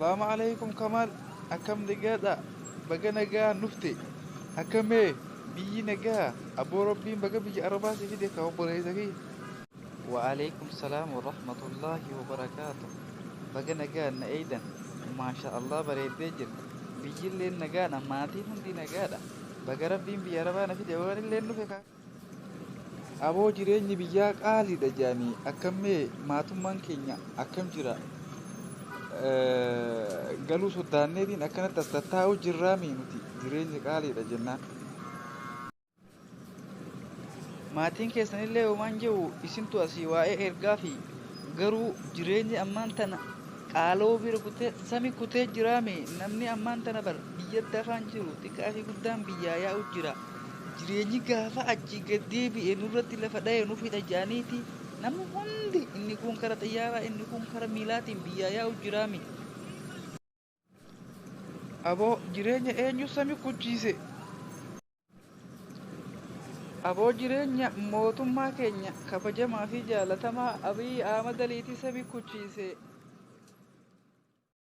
السلام عليكم كمال. أكم نجادا بقى نجا نفتي أكمي بيجي نجا أبو ربي بقى بيجي أرباسي في ديك أبو بريزكي. وعليكم السلام ورحمة الله وبركاته. بقى نجانا أيضا ما شاء الله بريد ديجر بيجي اللي نجانا ماتين هندي نجانا بقى ربي بياربانا في ديوان اللي نفكا. أبو جيريني بيجاك آلي دجاني أكمي ماتم كينيا أكم جرا قالوا سوداني دين أكنت تستطاعوا جرامي نتي جيريني آلي دجنان. maatiin keessanillee homaan jiru isintu asii waa'ee ergaa fi garuu jireenyi ammaan tana qaala'uu bira kutee sami kutee jiraame namni ammaan tana bar biyyatti afaan jiru xiqqaa fi guddaan biyyaa yaa'u jira. Jireenyi gaafa achi gad deebi'e nurratti lafa dha'e nu fida jaaniiti namni hundi inni kun kara xiyyaaraa inni kun kara miilaatiin biyyaa yaa'u jiraame. Aboo jireenya eenyu sami kuchiise? Aboo jireenya mootummaa keenya kabajamaa fi jaalatamaa Abiy Ahmad Aliitii sami kuchiise.